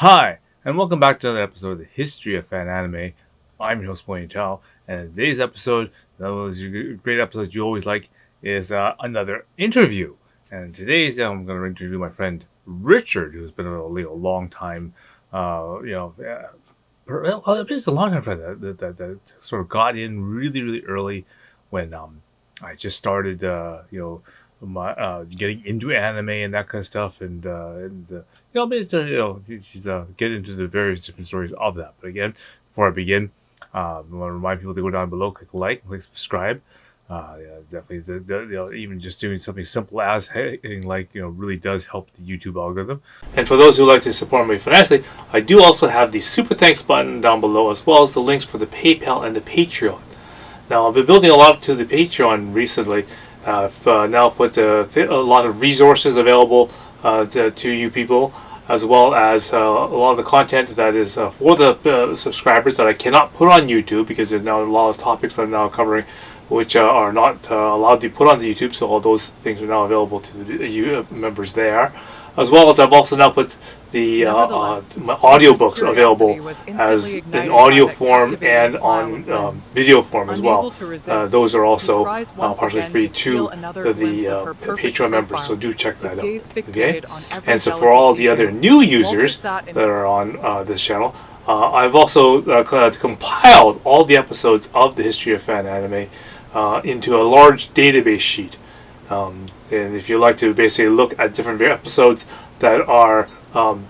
Hi, and welcome back to another episode of the History of Fan Anime. I'm your host, William Tao, and in today's episode, those great episodes you always like, is another interview. And today's I'm going to interview my friend Richard, who's been a long time, it's a long time friend that sort of got in really early when I just started, my getting into anime and that kind of stuff, she's get into the various different stories of that. But again, before I begin, I want to remind people to go down below, click subscribe. Definitely, even just doing something simple as hitting like, really does help the YouTube algorithm. And for those who like to support me financially, I do also have the super thanks button down below, as well as the links for the PayPal and the Patreon. Now, I've been building a lot to the Patreon recently. I've now put a lot of resources available to you people, as well as a lot of the content that is for the subscribers that I cannot put on YouTube, because there's now a lot of topics that I'm now covering which are not allowed to be put on the YouTube. So all those things are now available to the members there, as well as I've also now put the my audiobooks available as in audio form and on video form as well. Those are also partially free to the Patreon members, so do check that out. Okay, and so for all the other new users that are on this channel, I've also compiled all the episodes of the History of Fan Anime into a large database sheet. And if you like to basically look at different episodes that are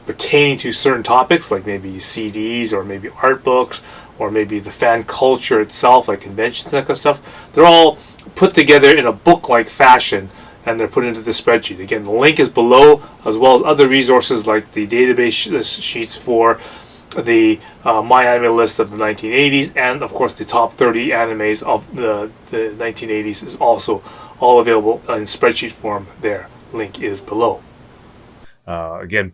pertaining to certain topics, like maybe CDs or maybe art books or maybe the fan culture itself, like conventions and that kind of stuff, they're all put together in a book-like fashion, and they're put into the spreadsheet. Again, the link is below, as well as other resources like the database sheets for the My Anime list of the 1980s, and of course the top 30 animes of the 1980s is also all available in spreadsheet form there. Link is below. Again,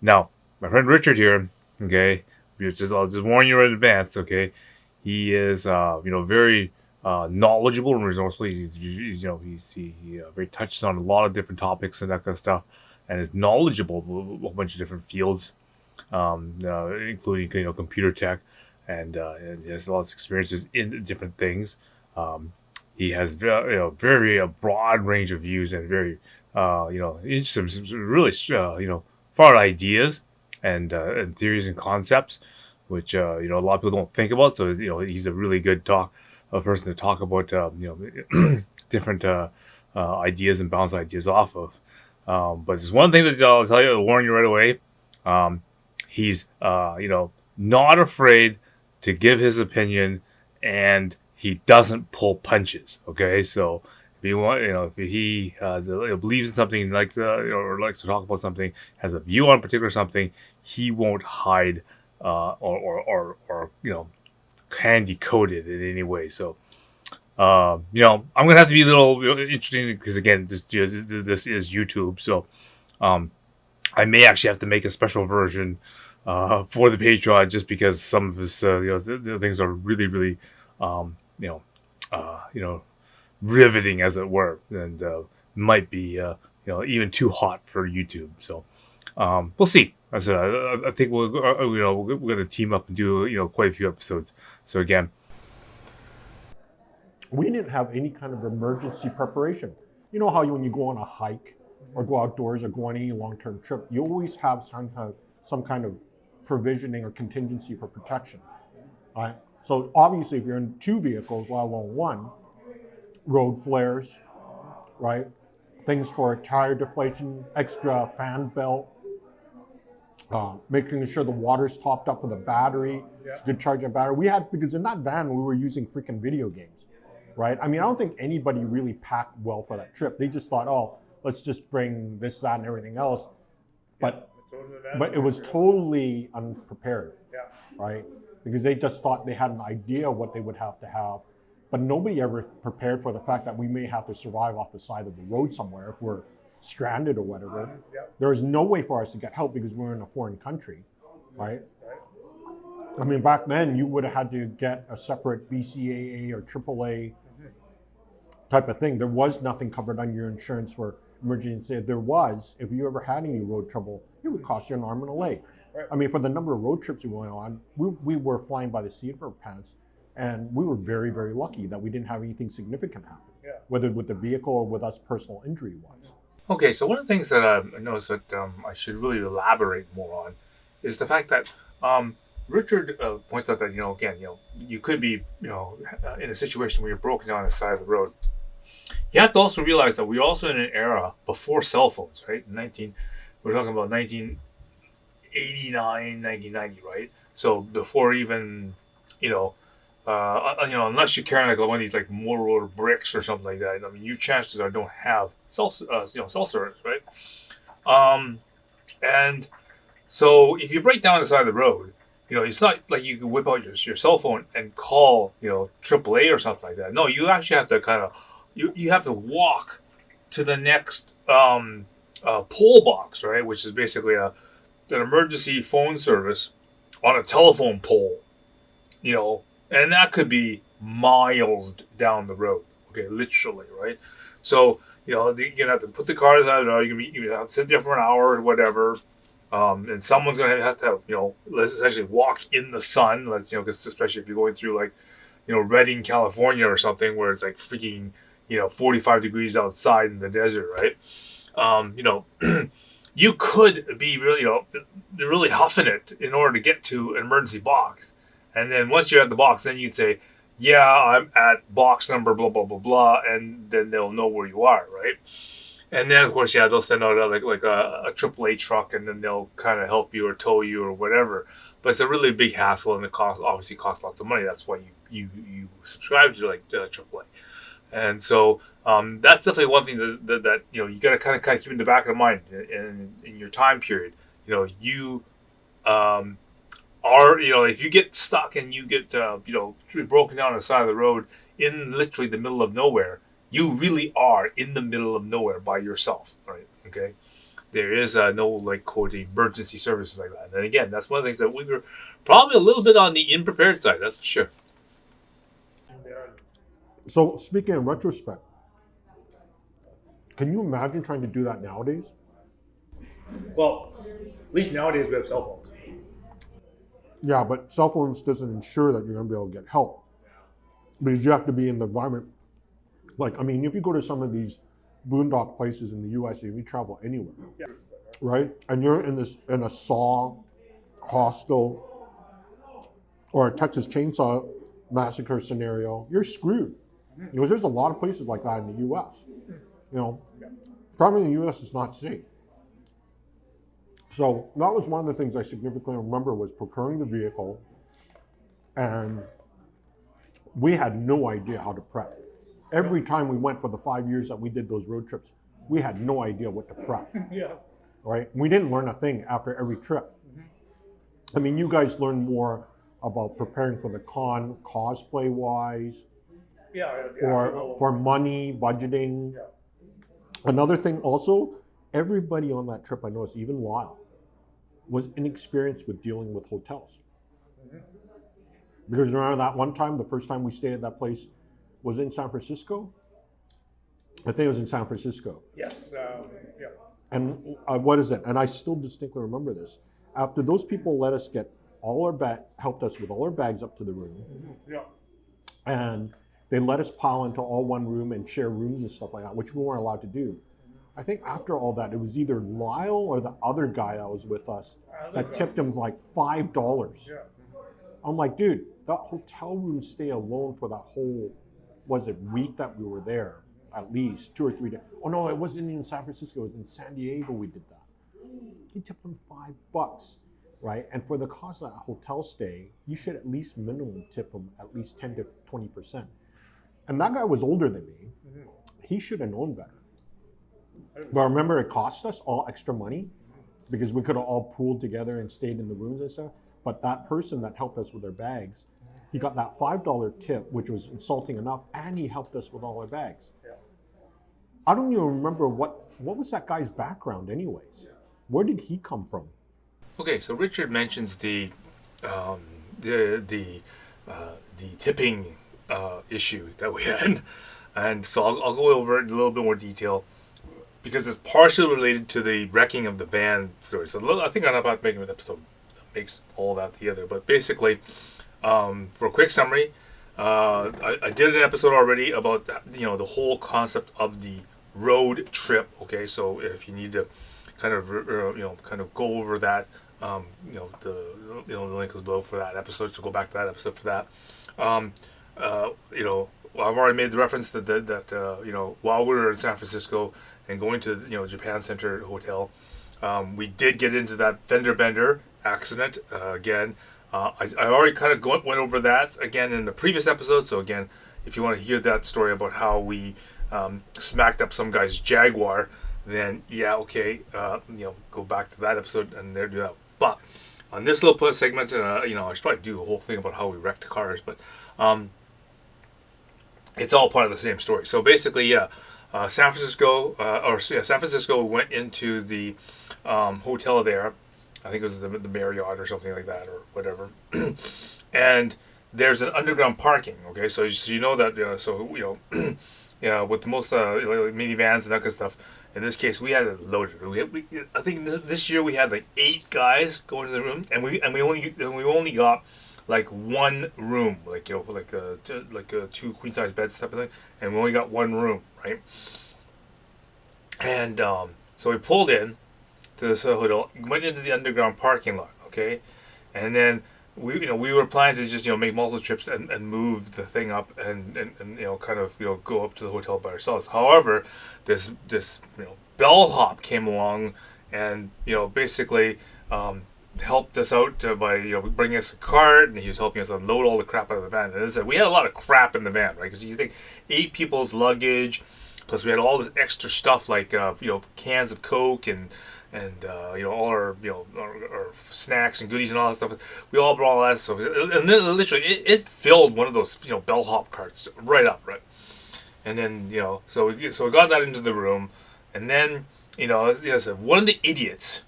now, my friend Richard here, okay, I'll just warn you in advance, okay, he is, very knowledgeable and resourceful. He very touches on a lot of different topics and that kind of stuff, and is knowledgeable of a whole bunch of different fields, including computer tech, and he has a lot of experiences in different things. He has very a broad range of views and very some really far ideas and theories and concepts, which a lot of people don't think about. So he's a really good person to talk about different ideas and bounce ideas off of. But there's one thing that I'll tell you, I'll warn you right away. He's not afraid to give his opinion, and he doesn't pull punches. Okay, so if you want, if he believes in something, or likes to talk about something, has a view on particular something, he won't hide or candy coat it in any way. So I'm gonna have to be a little interesting, because again, this is YouTube, so I may actually have to make a special version for the Patreon, just because some of his the things are really riveting, as it were, and might be even too hot for YouTube. So we'll see. I said I think we're going to team up and do quite a few episodes. So again, we didn't have any kind of emergency preparation. You know how when you go on a hike or go outdoors or go on any long-term trip, you always have some kind of provisioning or contingency for protection. Right? So obviously, if you're in two vehicles, let alone one, road flares, right? Things for tire deflation, extra fan belt, making sure the water's topped up with a battery, it's good charge of battery. We had, because in that van we were using freaking video games, right? I mean, I don't think anybody really packed well for that trip. They just thought, oh, let's just bring this, that, and everything else. But it was totally unprepared, right? Because they just thought they had an idea of what they would have to have, but nobody ever prepared for the fact that we may have to survive off the side of the road somewhere if we're stranded or whatever. There was no way for us to get help because we were in a foreign country, right? I mean, back then you would have had to get a separate BCAA or AAA type of thing. There was nothing covered on your insurance for emergency. If there was, if you ever had any road trouble, it would cost you an arm and a leg. Right. I mean, for the number of road trips we went on, we were flying by the seat of our pants, and we were very, very lucky that we didn't have anything significant happen, Yeah. whether with the vehicle or with us personal injury-wise. Okay, so one of the things that I noticed that I should really elaborate more on is the fact that Richard points out that again you could be in a situation where you're broken down on the side of the road. You have to also realize that we're also in an era before cell phones, right? We're talking about 1989, 1990, right? So before even unless you're carrying like one of these like Motorola bricks or something like that, I mean, your chances are don't have cell service, right? And so if you break down the side of the road, it's not like you can whip out your cell phone and call, AAA or something like that. No, you actually have to you have to walk to the next pole box, right? Which is basically an emergency phone service on a telephone pole, and that could be miles down the road. Okay, literally, right? So you're gonna have to put the cars out. You have to sit there for an hour or whatever. And someone's gonna have to let's essentially walk in the sun. Because especially if you're going through like, Redding, California or something where it's like freaking 45 degrees outside in the desert, right? You could be really huffing it in order to get to an emergency box, and then once you're at the box, then you'd say, "Yeah, I'm at box number blah blah blah blah," and then they'll know where you are, right? And then, of course, they'll send out like a AAA truck, and then they'll kind of help you or tow you or whatever. But it's a really big hassle, and it obviously costs lots of money. That's why you subscribe to like AAA. And so that's definitely one thing that you got to kind of keep in the back of the mind in your time period. You are if you get stuck and you get broken down on the side of the road in literally the middle of nowhere. You really are in the middle of nowhere by yourself, right? Okay, there is no like quote emergency services like that. And again, that's one of the things that we were probably a little bit on the unprepared side. That's for sure. So speaking in retrospect, can you imagine trying to do that nowadays? Well, at least nowadays we have cell phones. Yeah, but cell phones doesn't ensure that you're going to be able to get help because you have to be in the environment. Like, I mean, if you go to some of these boondock places in the U.S., if you travel anywhere, right, and you're in a saw hostel or a Texas Chainsaw Massacre scenario, you're screwed. Because there's a lot of places like that in the U.S. Traveling in the U.S. is not safe. So that was one of the things I significantly remember was procuring the vehicle, and we had no idea how to prep. Every time we went for the 5 years that we did those road trips, we had no idea what to prep. Yeah. Right? We didn't learn a thing after every trip. I mean, you guys learned more about preparing for the con, cosplay-wise, or for money, budgeting. Yeah. Another thing also, everybody on that trip, I noticed, even Lyle, was inexperienced with dealing with hotels. Because remember that one time, the first time we stayed at that place, was in San Francisco? I think it was in San Francisco. Yes. Yeah. And what is it? And I still distinctly remember this. After those people let us get helped us with all our bags up to the room. Yeah. And they let us pile into all one room and share rooms and stuff like that, which we weren't allowed to do. I think after all that, it was either Lyle or the other guy that was with us that tipped him like $5. Yeah. I'm like, dude, that hotel room stay alone for that whole, week that we were there, at least 2 or 3 days. Oh no, it wasn't in San Francisco, it was in San Diego we did that. He tipped him $5, right? And for the cost of that hotel stay, you should at least minimum tip him at least 10 to 20%. And that guy was older than me. He should have known better. But remember, it cost us all extra money because we could have all pooled together and stayed in the rooms and stuff. But that person that helped us with our bags, he got that $5 tip, which was insulting enough, and he helped us with all our bags. Yeah. I don't even remember what was that guy's background anyways. Where did he come from? Okay, so Richard mentions the tipping issue that we had, and so I'll go over it in a little bit more detail because it's partially related to the wrecking of the van story. So I think I'm about to make an episode makes all that together. But basically, for a quick summary, I did an episode already about the whole concept of the road trip. Okay, so if you need to kind of kind of go over that, the link is below for that episode. So go back to that episode for that. I've already made the reference that while we were in San Francisco and going to Japan Center Hotel, we did get into that fender bender accident again. I already kind of went over that again in the previous episode. So again, if you want to hear that story about how we smacked up some guy's Jaguar, then yeah, okay, go back to that episode and there do that. But on this little segment, I should probably do a whole thing about how we wrecked cars, but it's all part of the same story. So basically, San Francisco went into the hotel there. I think it was the Marriott or something like that or whatever. And there's an underground parking. Okay, so you know that. With the most minivans and that kind of stuff. In this case, we had it loaded. I think this year we had like 8 guys going to the room, and we only got like one room, like a 2 queen size beds type of thing, and we only got one room, right? And so we pulled in to this hotel, went into the underground parking lot, okay, and then we were planning to just make multiple trips and move the thing up and kind of go up to the hotel by ourselves. However, this bellhop came along and basically helped us out by bringing us a cart, and he was helping us unload all the crap out of the van. And as I said, we had a lot of crap in the van, right? Because you think 8 people's luggage, plus we had all this extra stuff like cans of Coke and all our our snacks and goodies and all that stuff. We all brought all that stuff, and then literally it filled one of those bellhop carts right up, right? And then so we got that into the room, and then one of the idiots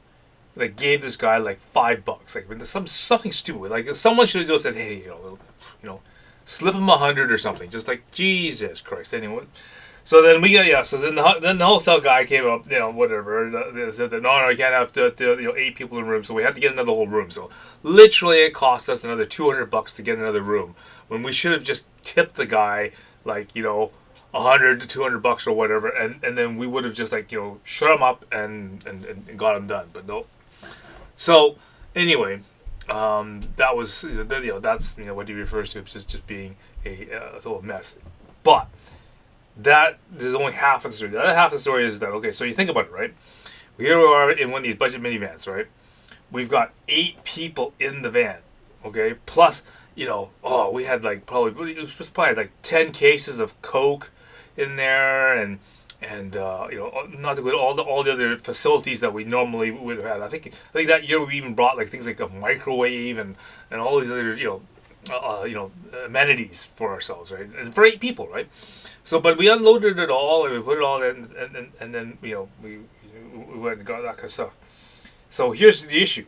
like gave this guy like $5, like something stupid, like someone should have just said, hey, slip him 100 or something, just like Jesus Christ, anyone. So then then the hotel guy came up, whatever. They said that no, you can't have 8 people in a room, so we had to get another whole room. So literally, it cost us another $200 to get another room, when we should have just tipped the guy like $100 to $200 or whatever, and then we would have just shut him up and got him done. But no. So anyway, that was that's what he refers to as just being a total mess, but. That is only half of the story. The other half of the story is that, okay, so you think about it, right? Here we are in one of these budget minivans, right? We've got 8 people in the van, okay? Plus, we had probably 10 cases of Coke in there, and not to go all the other facilities that we normally would have had. I think that year we even brought things like a microwave and all these other amenities for ourselves, right? And for 8 people, right? So, but we unloaded it all and we put it all in, and then we went and got that kind of stuff. So here's the issue.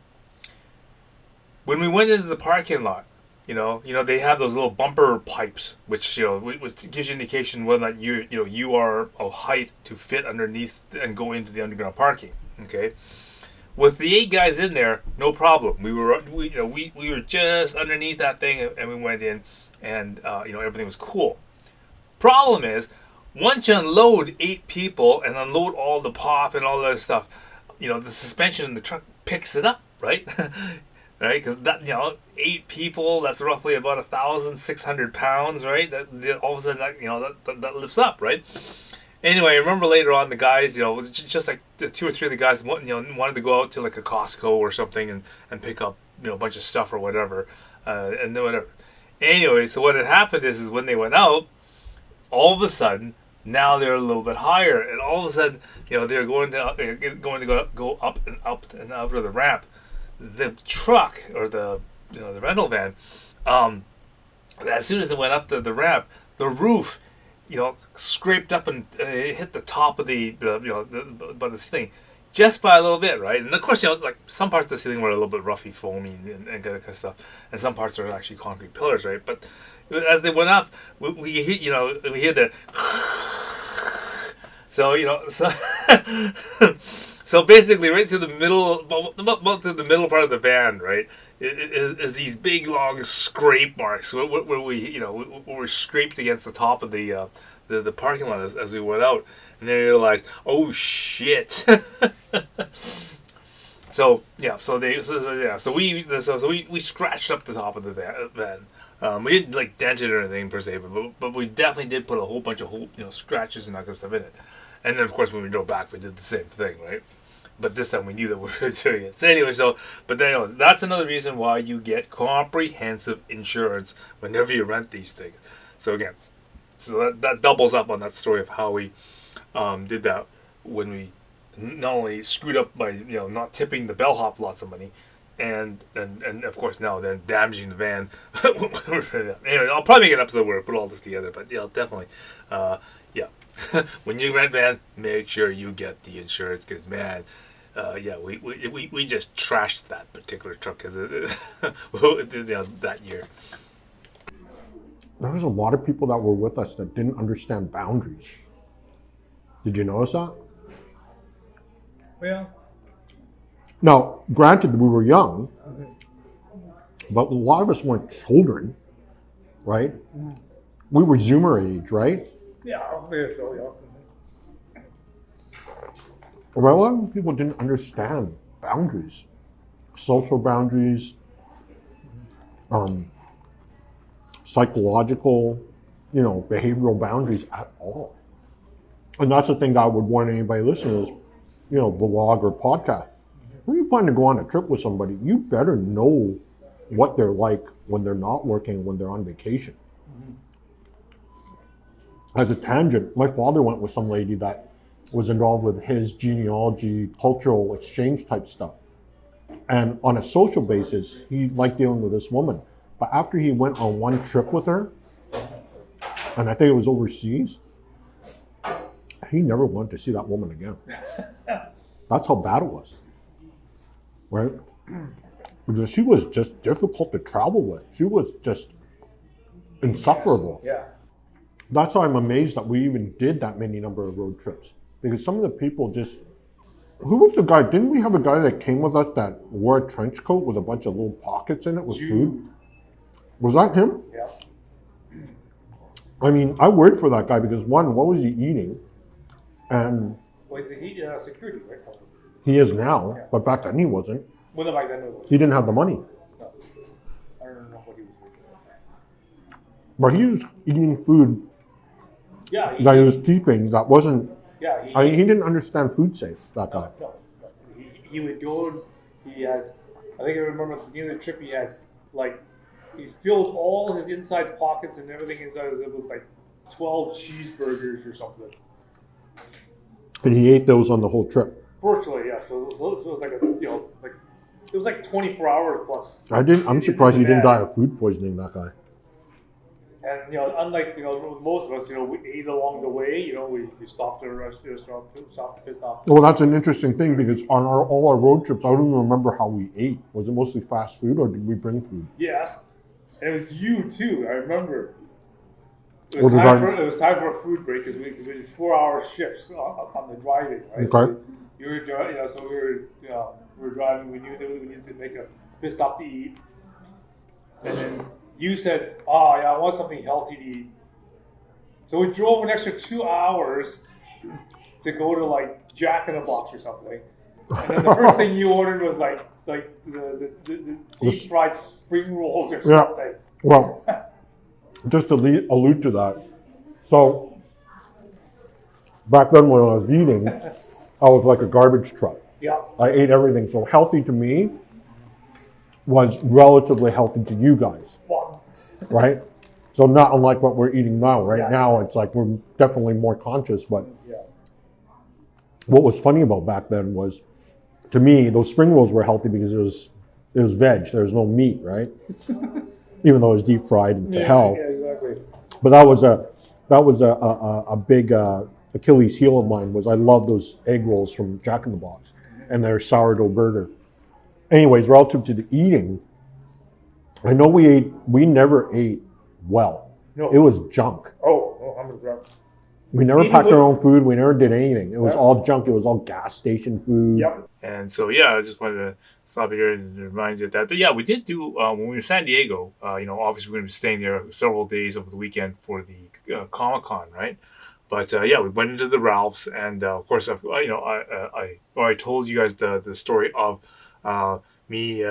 When we went into the parking lot, they have those little bumper pipes, which which gives you indication whether or not you are of height to fit underneath and go into the underground parking. Okay. With the 8 guys in there, no problem. We were just underneath that thing, and we went in, and everything was cool. Problem is, once you unload 8 people and unload all the pop and all that stuff, the suspension in the truck picks it up, right? Right? Because that 8 people, that's roughly about 1,600 pounds, right? That all of a sudden that lifts up, right? Anyway, I remember later on the guys, just like the 2 or 3 of the guys, wanted to go out to like a Costco or something and pick up a bunch of stuff or whatever, and then whatever. Anyway, so what had happened is when they went out, all of a sudden, now they're a little bit higher, and all of a sudden, they're going to go up and up and out of the ramp. The truck or the rental van, as soon as they went up the ramp, the roof, scraped up and hit the top of the ceiling, just by a little bit, right? And of course, some parts of the ceiling were a little bit roughy, foamy, and that kind of stuff, and some parts are actually concrete pillars, right? But as they went up, we hear the so So basically, right through the middle, about through the middle part of the van, right, is these big long scrape marks where we, where we scraped against the top of the parking lot as we went out, and then we realized, oh shit. So yeah, we scratched up the top of the van. We didn't like dent it or anything per se, but we definitely did put a whole bunch of scratches and that kind of stuff in it. And then of course when we drove back, we did the same thing, right? But this time we knew that we were doing it. So anyway, but then that's another reason why you get comprehensive insurance whenever you rent these things. So again, that doubles up on that story of how we did that when we not only screwed up by not tipping the bellhop lots of money, and of course now then damaging the van. Anyway, I'll probably make an episode where I put all this together, but yeah, definitely, yeah. When you rent van, make sure you get the insurance, because man, yeah, we just trashed that particular truck because that year. There was a lot of people that were with us that didn't understand boundaries. Did you notice that? Well, Now, granted, we were young, but a lot of us weren't children, right? We were Zoomer age, right? yeah, I guess so, yeah. Well, a lot of people didn't understand boundaries, social boundaries, psychological, behavioral boundaries at all. And that's the thing that I would warn anybody listening is, vlog or podcast. When you plan to go on a trip with somebody, you better know what they're like when they're not working, when they're on vacation. As a tangent, my father went with some lady that was involved with his genealogy, cultural exchange type stuff. And on a social basis, he liked dealing with this woman. But after he went on one trip with her, and I think it was overseas, he never wanted to see that woman again. That's how bad it was, right? Because she was just difficult to travel with. She was just insufferable. Yeah. That's why I'm amazed that we even did that many number of road trips. Because some of the people just, who was the guy? Didn't we have a guy that came with us that wore a trench coat with a bunch of little pockets in it with food? Was that him? Yeah. I mean, I worried for that guy because one, what was he eating? And Well, he's security, right? he is now, but back then he wasn't. Well, no, back then it was. He didn't have the money. No. I don't know what he was doing. But he was eating food Yeah. that he was keeping that wasn't, Yeah. he didn't understand food safe, that guy. No. He would go, he had, I think I remember at the beginning of the trip, he had, he filled all his inside pockets and everything inside of it with 12 cheeseburgers or something. And he ate those on the whole trip. Virtually, yeah. So it was it was 24 hours plus. I'm surprised he didn't die of food poisoning, that guy. And unlike most of us, we ate along the way. We stopped at a restaurant, stopped to piss off. Well, that's an interesting thing because on all our road trips, I don't even remember how we ate. Was it mostly fast food or did we bring food? Yes, and it was you too. I remember. It What was time for a food break because we did 4-hour shifts on the driving. Right? Okay. So you were, so we were driving. We knew that we needed to make a pit stop to eat, and then you said, "Oh yeah, I want something healthy to eat." So we drove an extra 2 hours to go to Jack in the Box or something, and then the first thing you ordered was the deep fried spring rolls or something. Well, just to allude to that, so back then when I was eating, I was like a garbage truck. Yeah. I ate everything. So healthy to me was relatively healthy to you guys, Well, right? So not unlike what we're eating now. Right Yeah. now, it's like we're definitely more conscious. But yeah. what was funny about back then was, to me, those spring rolls were healthy because it was veg. There was no meat, right? Even though it was deep fried to hell. Yeah, exactly. But that was a big Achilles heel of mine. Was I love those egg rolls from Jack in the Box and their sourdough burger. Anyways, relative to the eating, I know we never ate well. No. It was junk. Oh, 100%. We never Even packed with- our own food. We never did anything. It was Yeah. all junk. It was all gas station food. Yep. And so, yeah, I just wanted to stop here and remind you that. But yeah, we did do when we were in San Diego. Obviously we're going to be staying there several days over the weekend for the Comic-Con, right? But yeah, we went into the Ralphs, and of course, I already told you guys the story of me,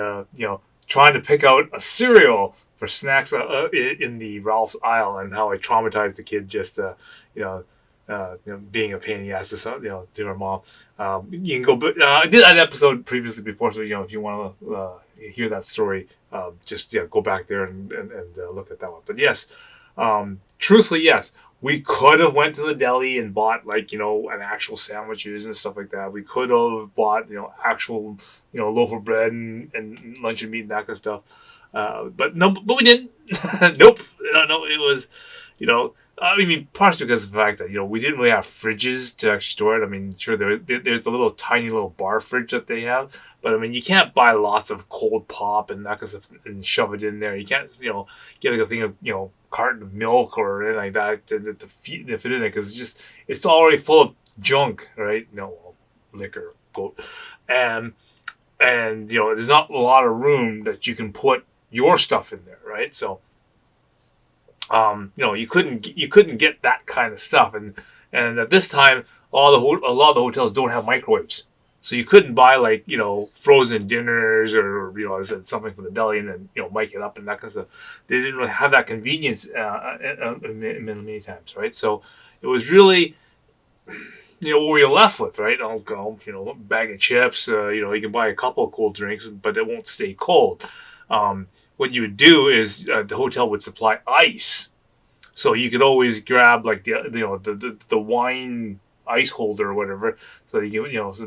trying to pick out a cereal for snacks in the Ralph's aisle, and how I traumatized the kid just being a pain in the ass to her mom. You can go, but I did that episode previously before, so if you want to hear that story, just go back there and look at that one. But yes, truthfully, yes, we could have went to the deli and bought an actual sandwiches and stuff like that. We could have bought actual loaf of bread and luncheon meat and that kind of stuff. But we didn't. Nope. No, it was partially because of the fact that we didn't really have fridges to actually store it. I mean, sure, there's the little tiny little bar fridge that they have, but I mean, you can't buy lots of cold pop and that kind of stuff and shove it in there. You can't get a thing of carton of milk or anything like that to fit in there, because it's already full of junk, right? Liquor, quote, and there's not a lot of room that you can put your stuff in there, right? So. You couldn't get that kind of stuff, and at this time, a lot of the hotels don't have microwaves, so you couldn't buy frozen dinners or I said something from the deli and then mic it up and that kind of stuff. They didn't really have that convenience many times, right? So it was really what were you left with, right? A bag of chips. You can buy a couple of cold drinks, but it won't stay cold. What you would do is the hotel would supply ice, so you could always grab the wine ice holder or whatever. So you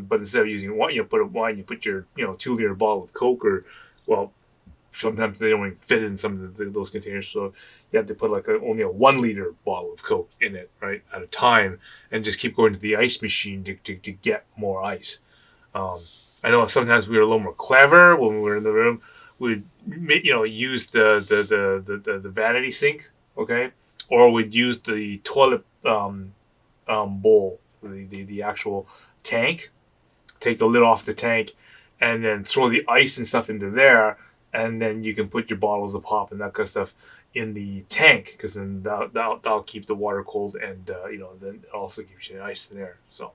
but instead of using wine, you put your 2-liter bottle of Coke, or sometimes they don't even fit in some of those containers, so you have to put only a 1-liter bottle of Coke in it, right, at a time, and just keep going to the ice machine to get more ice. I know sometimes we were a little more clever when we were in the room. We'd use the vanity sink, okay, or we'd use the toilet bowl, the actual tank. Take the lid off the tank, and then throw the ice and stuff into there, and then you can put your bottles of pop and that kind of stuff in the tank, because then that'll keep the water cold, and then it also keeps you ice in there. So,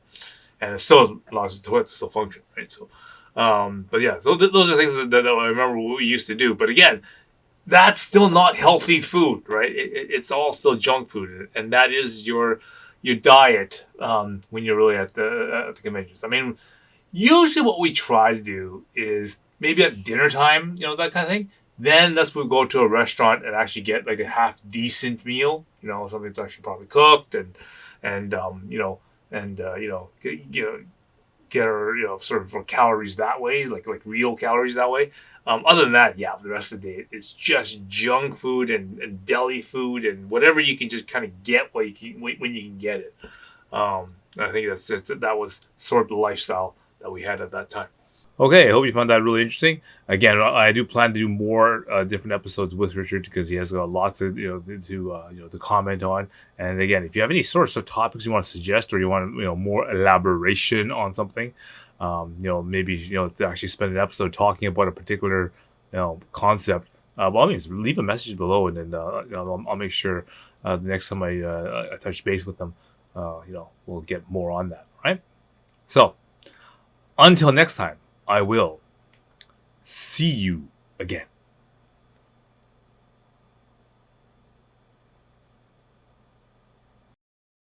and it still allows the toilet to still function, right? So. But yeah, so those are things that I remember what we used to do. But again, that's still not healthy food, right? It's all still junk food, and that is your diet when you're really at the conventions. I mean, usually what we try to do is maybe at dinner time, that kind of thing. Then that's when we go to a restaurant and actually get a half decent meal, something that's actually probably cooked get our sort of for calories that way, like real calories that way. Other than that, yeah, the rest of the day it's just junk food and deli food and whatever you can just kind of get when you can get it. I think that was sort of the lifestyle that we had at that time. Okay, I hope you found that really interesting. Again, I do plan to do more different episodes with Richard, because he has a lot to comment on. And again, if you have any sorts of topics you want to suggest, or you want more elaboration on something, maybe to actually spend an episode talking about a particular concept, by all means, leave a message below, and then I'll make sure the next time I touch base with them, we'll get more on that. Right? So until next time, I will see you again.